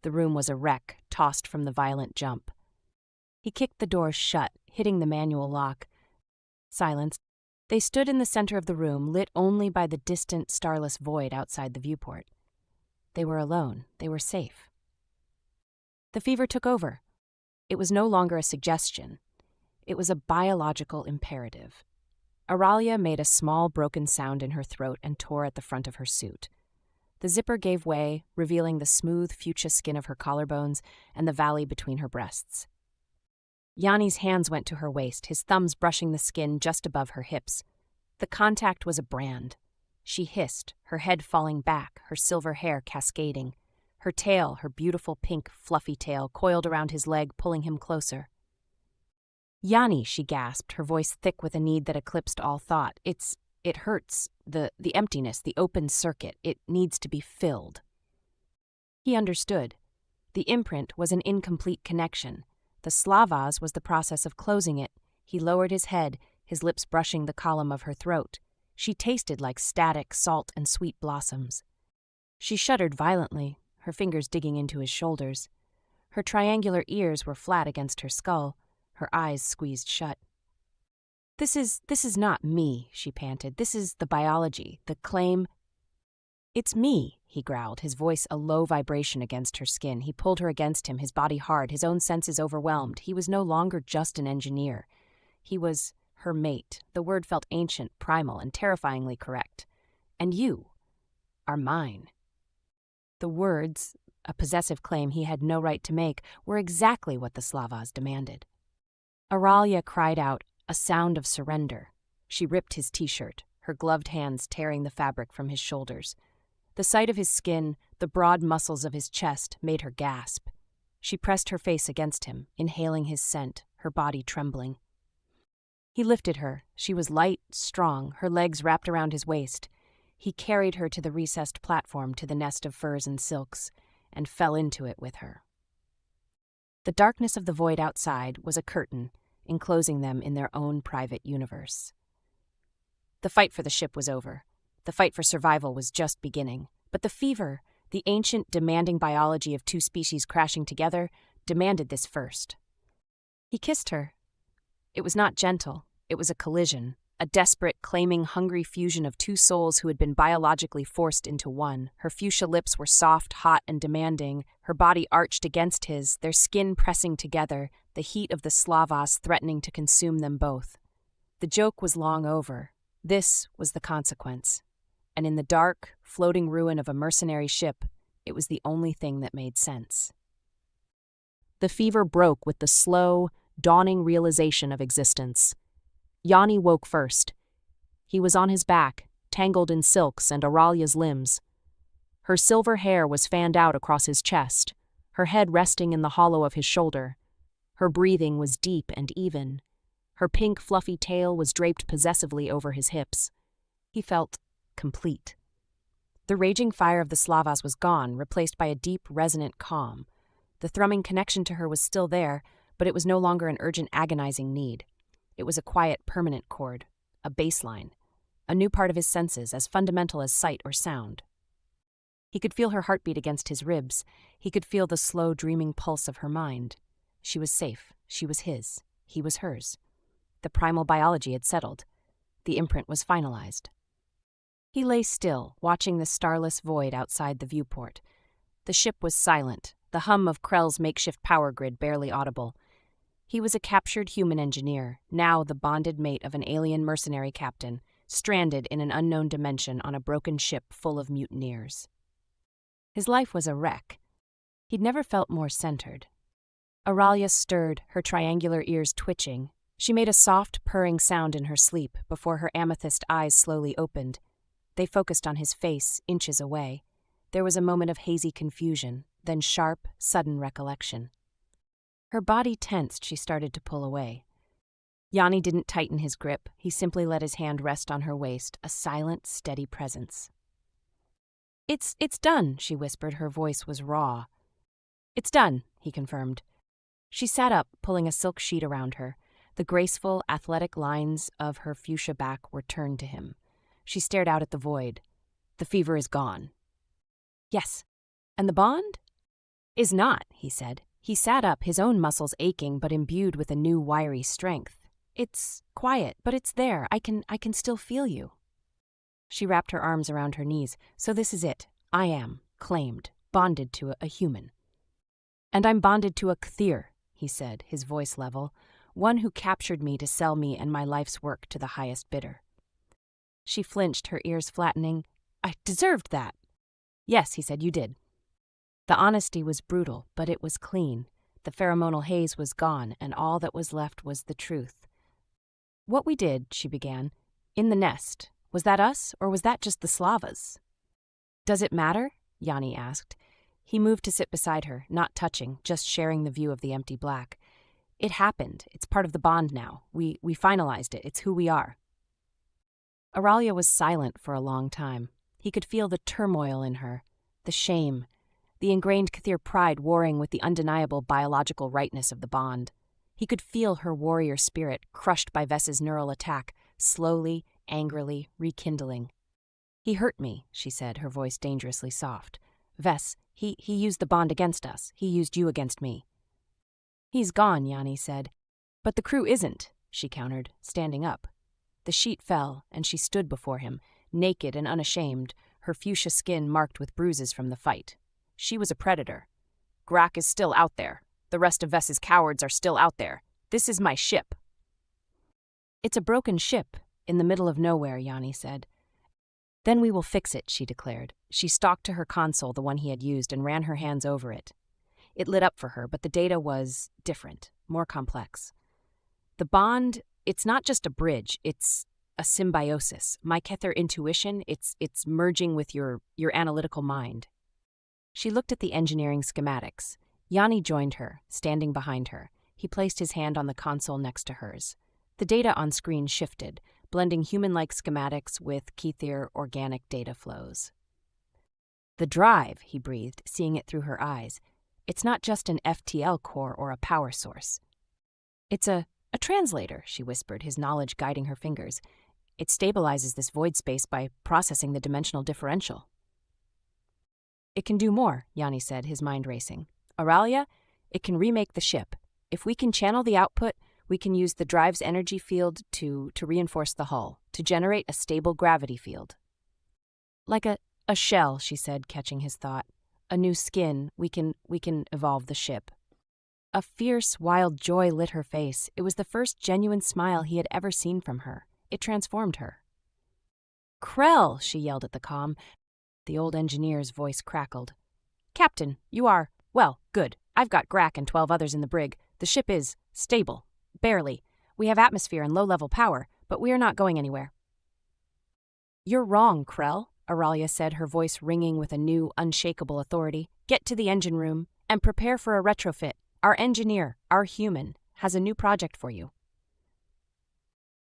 The room was a wreck, tossed from the violent jump. He kicked the door shut, hitting the manual lock. Silence. They stood in the center of the room, lit only by the distant, starless void outside the viewport. They were alone. They were safe. The fever took over. It was no longer a suggestion. It was a biological imperative. Auralia made a small, broken sound in her throat and tore at the front of her suit. The zipper gave way, revealing the smooth fuchsia skin of her collarbones and the valley between her breasts. Yanni's hands went to her waist, his thumbs brushing the skin just above her hips. The contact was a brand. She hissed, her head falling back, her silver hair cascading. Her tail, her beautiful pink, fluffy tail, coiled around his leg, pulling him closer. "Yanni," she gasped, her voice thick with a need that eclipsed all thought. It hurts. The emptiness, the open circuit, it needs to be filled." He understood. The imprint was an incomplete connection. The slavas was the process of closing it. He lowered his head, his lips brushing the column of her throat. She tasted like static, salt, and sweet blossoms. She shuddered violently, her fingers digging into his shoulders. Her triangular ears were flat against her skull, her eyes squeezed shut. This is not me," she panted. "This is the biology, the claim." "It's me," he growled, his voice a low vibration against her skin. He pulled her against him, his body hard, his own senses overwhelmed. He was no longer just an engineer. He was her mate. The word felt ancient, primal, and terrifyingly correct. "And you are mine." The words, a possessive claim he had no right to make, were exactly what the slavas demanded. Auralia cried out, a sound of surrender. She ripped his t-shirt, her gloved hands tearing the fabric from his shoulders. The sight of his skin, the broad muscles of his chest, made her gasp. She pressed her face against him, inhaling his scent, her body trembling. He lifted her. She was light, strong, her legs wrapped around his waist. He carried her to the recessed platform, to the nest of furs and silks, and fell into it with her. The darkness of the void outside was a curtain, enclosing them in their own private universe. The fight for the ship was over. The fight for survival was just beginning. But the fever, the ancient, demanding biology of two species crashing together, demanded this first. He kissed her. It was not gentle. It was a collision, a desperate, claiming, hungry fusion of two souls who had been biologically forced into one. Her fuchsia lips were soft, hot, and demanding, her body arched against his, their skin pressing together, the heat of the slavas threatening to consume them both. The joke was long over. This was the consequence. And in the dark, floating ruin of a mercenary ship, it was the only thing that made sense. The fever broke with the slow, dawning realization of existence. Yanni woke first. He was on his back, tangled in silks and Auralia's limbs. Her silver hair was fanned out across his chest, her head resting in the hollow of his shoulder. Her breathing was deep and even. Her pink, fluffy tail was draped possessively over his hips. He felt complete. The raging fire of the slavas was gone, replaced by a deep, resonant calm. The thrumming connection to her was still there, but it was no longer an urgent, agonizing need. It was a quiet, permanent chord, a baseline, a new part of his senses, as fundamental as sight or sound. He could feel her heartbeat against his ribs. He could feel the slow, dreaming pulse of her mind. She was safe. She was his. He was hers. The primal biology had settled. The imprint was finalized. He lay still, watching the starless void outside the viewport. The ship was silent, the hum of Krell's makeshift power grid barely audible. He was a captured human engineer, now the bonded mate of an alien mercenary captain, stranded in an unknown dimension on a broken ship full of mutineers. His life was a wreck. He'd never felt more centered. Auralia stirred, her triangular ears twitching. She made a soft, purring sound in her sleep before her amethyst eyes slowly opened. They focused on his face, inches away. There was a moment of hazy confusion, then sharp, sudden recollection. Her body tensed, she started to pull away. Yanni didn't tighten his grip. He simply let his hand rest on her waist, a silent, steady presence. It's done," she whispered. Her voice was raw. "It's done," he confirmed. She sat up, pulling a silk sheet around her. The graceful, athletic lines of her fuchsia back were turned to him. She stared out at the void. "The fever is gone." "Yes. And the bond?" "Is not," he said. He sat up, his own muscles aching but imbued with a new wiry strength. "It's quiet, but it's there. I can still feel you." She wrapped her arms around her knees. "So this is it. I am, claimed, bonded to a human." "And I'm bonded to a Kthir," he said, his voice level, "one who captured me to sell me and my life's work to the highest bidder." She flinched, her ears flattening. "I deserved that." "Yes," he said, "you did." The honesty was brutal, but it was clean. The pheromonal haze was gone, and all that was left was the truth. "What we did," she began, "in the nest, was that us, or was that just the Slavas?" "Does it matter?" Yanni asked. He moved to sit beside her, not touching, just sharing the view of the empty black. "It happened. It's part of the bond now. We finalized it. It's who we are." Auralia was silent for a long time. He could feel the turmoil in her, the shame, the ingrained Kathir pride warring with the undeniable biological rightness of the bond. He could feel her warrior spirit, crushed by Vess's neural attack, slowly, angrily, rekindling. "He hurt me," she said, her voice dangerously soft. "Vess, he used the bond against us. He used you against me." "He's gone," Yanni said. "But the crew isn't," she countered, standing up. The sheet fell, and she stood before him, naked and unashamed, her fuchsia skin marked with bruises from the fight. She was a predator. "Grak is still out there. The rest of Vess's cowards are still out there. This is my ship." "It's a broken ship, in the middle of nowhere," Yanni said. "Then we will fix it," she declared. She stalked to her console, the one he had used, and ran her hands over it. It lit up for her, but the data was different, more complex. "The bond, it's not just a bridge, it's a symbiosis. My Kether intuition, it's merging with your analytical mind." She looked at the engineering schematics. Yanni joined her, standing behind her. He placed his hand on the console next to hers. The data on screen shifted, blending human-like schematics with Kether organic data flows. "The drive," he breathed, seeing it through her eyes. "It's not just an FTL core or a power source. It's a translator," she whispered, his knowledge guiding her fingers. "It stabilizes this void space by processing the dimensional differential." "It can do more," Yanni said, his mind racing. "Auralia, it can remake the ship. If we can channel the output, we can use the drive's energy field to reinforce the hull, to generate a stable gravity field." "Like a shell," she said, catching his thought. "A new skin, we can evolve the ship." A fierce, wild joy lit her face. It was the first genuine smile he had ever seen from her. It transformed her. "Krell!" she yelled at the comm. The old engineer's voice crackled. "Captain, you are, well, good. I've got Grak and 12 others in the brig. The ship is stable. Barely. We have atmosphere and low-level power, but we are not going anywhere." "You're wrong, Krell," Auralia said, her voice ringing with a new, unshakable authority. "Get to the engine room and prepare for a retrofit. Our engineer, our human, has a new project for you."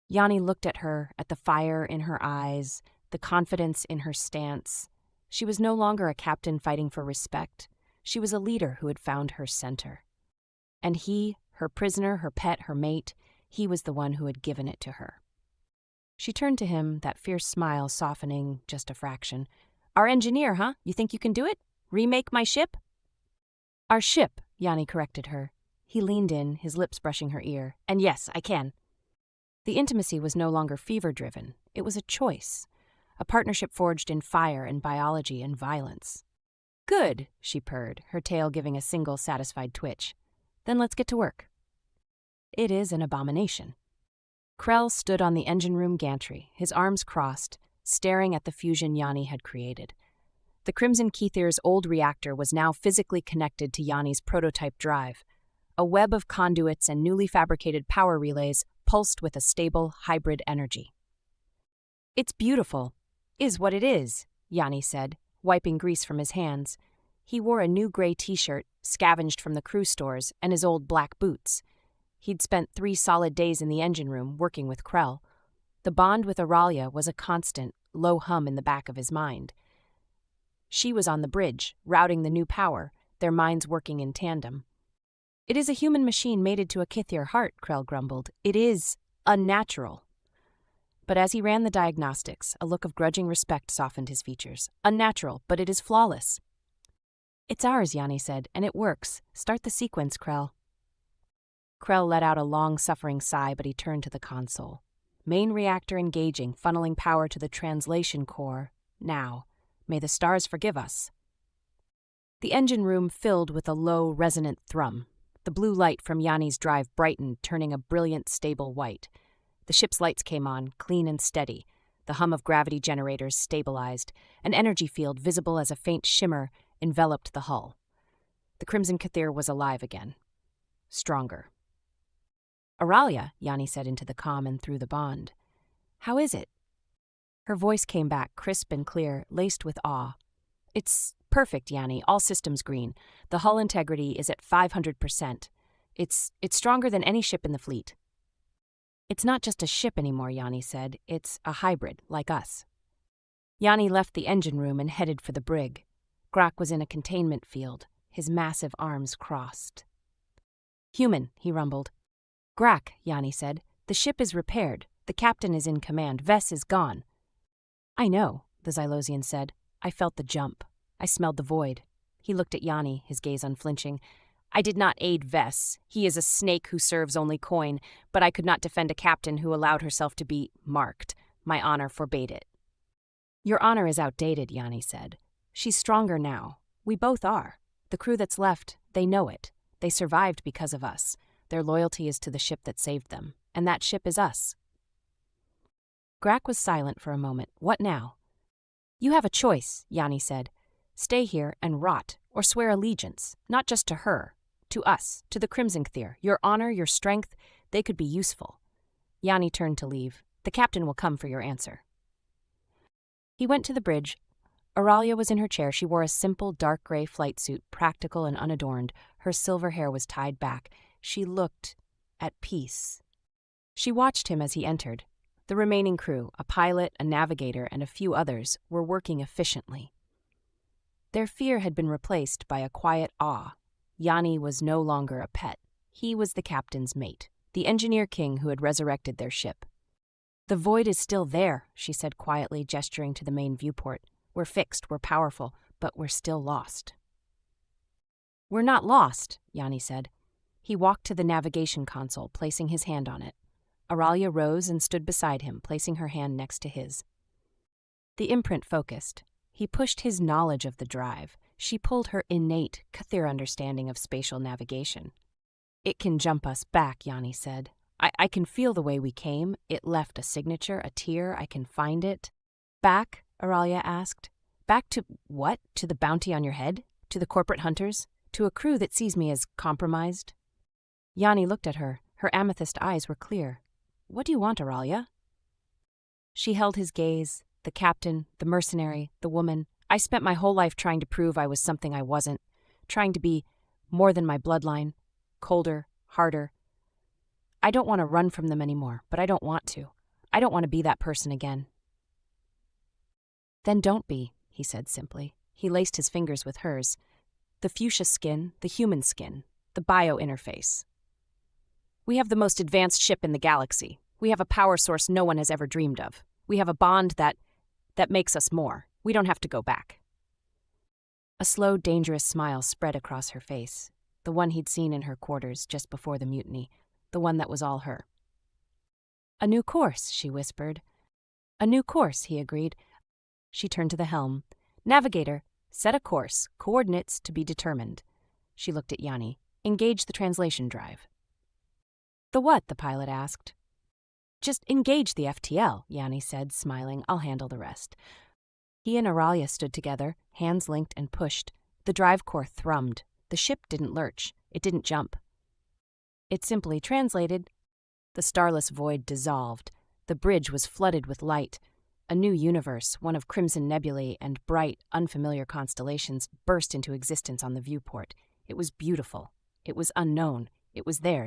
Yanni looked at her, at the fire in her eyes, the confidence in her stance. She was no longer a captain fighting for respect. She was a leader who had found her center. And he, her prisoner, her pet, her mate, he was the one who had given it to her. She turned to him, that fierce smile softening just a fraction. "Our engineer, huh? You think you can do it? Remake my ship?" "Our ship," Yanni corrected her. He leaned in, his lips brushing her ear. "And yes, I can." The intimacy was no longer fever-driven. It was a choice, a partnership forged in fire and biology and violence. "Good," she purred, her tail giving a single satisfied twitch. "Then let's get to work." "It is an abomination." Krell stood on the engine room gantry, his arms crossed, staring at the fusion Yanni had created. The Crimson Kethir's old reactor was now physically connected to Yanni's prototype drive. A web of conduits and newly fabricated power relays pulsed with a stable, hybrid energy. "It's beautiful. Is what it is," Yanni said, wiping grease from his hands. He wore a new gray t-shirt, scavenged from the crew stores, and his old black boots. He'd spent 3 solid days in the engine room, working with Krell. The bond with Auralia was a constant, low hum in the back of his mind. She was on the bridge, routing the new power, their minds working in tandem. "It is a human machine mated to a Kithir heart," Krell grumbled. "It is unnatural." But as he ran the diagnostics, a look of grudging respect softened his features. "Unnatural, but it is flawless." "It's ours," Yanni said, "and it works. Start the sequence, Krell." Krell let out a long-suffering sigh, but he turned to the console. "Main reactor engaging, funneling power to the translation core. Now. May the stars forgive us." The engine room filled with a low, resonant thrum. The blue light from Yanni's drive brightened, turning a brilliant, stable white. The ship's lights came on, clean and steady. The hum of gravity generators stabilized. An energy field, visible as a faint shimmer, enveloped the hull. The Crimson Kethir was alive again. stronger. Auralia, Yanni said into the calm and through the bond. How is it? Her voice came back crisp and clear, laced with awe. It's perfect, Yanni, all systems green. The hull integrity is at 500%. It's stronger than any ship in the fleet. It's not just a ship anymore, Yanni said. It's a hybrid, like us. Yanni left the engine room and headed for the brig. Grak was in a containment field, his massive arms crossed. Human, he rumbled. Grak, Yanni said. The ship is repaired. The captain is in command. Vess is gone. I know, the Xylosian said. I felt the jump. I smelled the void. He looked at Yanni, his gaze unflinching. I did not aid Vess. He is a snake who serves only coin, but I could not defend a captain who allowed herself to be marked. My honor forbade it. Your honor is outdated, Yanni said. She's stronger now. We both are. The crew that's left, they know it. They survived because of us. Their loyalty is to the ship that saved them, and that ship is us. Grak was silent for a moment. What now? You have a choice, Yanni said. Stay here and rot, or swear allegiance, not just to her, to us, to the Crimson Cthir. Your honor, your strength, they could be useful. Yanni turned to leave. The captain will come for your answer. He went to the bridge. Auralia was in her chair. She wore a simple, dark gray flight suit, practical and unadorned. Her silver hair was tied back. She looked at peace. She watched him as he entered. The remaining crew, a pilot, a navigator, and a few others, were working efficiently. Their fear had been replaced by a quiet awe. Yanni was no longer a pet. He was the captain's mate, the engineer king who had resurrected their ship. The void is still there, she said quietly, gesturing to the main viewport. We're fixed, we're powerful, but we're still lost. We're not lost, Yanni said. He walked to the navigation console, placing his hand on it. Auralia rose and stood beside him, placing her hand next to his. The imprint focused. He pushed his knowledge of the drive. She pulled her innate Cthir understanding of spatial navigation. It can jump us back, Yanni said. I can feel the way we came. It left a signature, a tear. I can find it. Back? Auralia asked. Back to what? To the bounty on your head? To the corporate hunters? To a crew that sees me as compromised? Yanni looked at her. Her amethyst eyes were clear. What do you want, Auralia? She held his gaze. The captain, the mercenary, the woman. I spent my whole life trying to prove I was something I wasn't. Trying to be more than my bloodline. Colder, harder. I don't want to run from them anymore, but I don't want to. I don't want to be that person again. Then don't be, he said simply. He laced his fingers with hers. The fuchsia skin, the human skin, the bio-interface. We have the most advanced ship in the galaxy. We have a power source no one has ever dreamed of. We have a bond that makes us more. We don't have to go back. A slow, dangerous smile spread across her face, the one he'd seen in her quarters just before the mutiny, the one that was all her. A new course, she whispered. A new course, he agreed. She turned to the helm. Navigator, set a course, coordinates to be determined. She looked at Yanni. Engage the translation drive. The what? The pilot asked. Just engage the FTL, Yanni said, smiling. I'll handle the rest. He and Auralia stood together, hands linked, and pushed. The drive core thrummed. The ship didn't lurch. It didn't jump. It simply translated. The starless void dissolved. The bridge was flooded with light. A new universe, one of crimson nebulae and bright, unfamiliar constellations, burst into existence on the viewport. It was beautiful. It was unknown. It was theirs.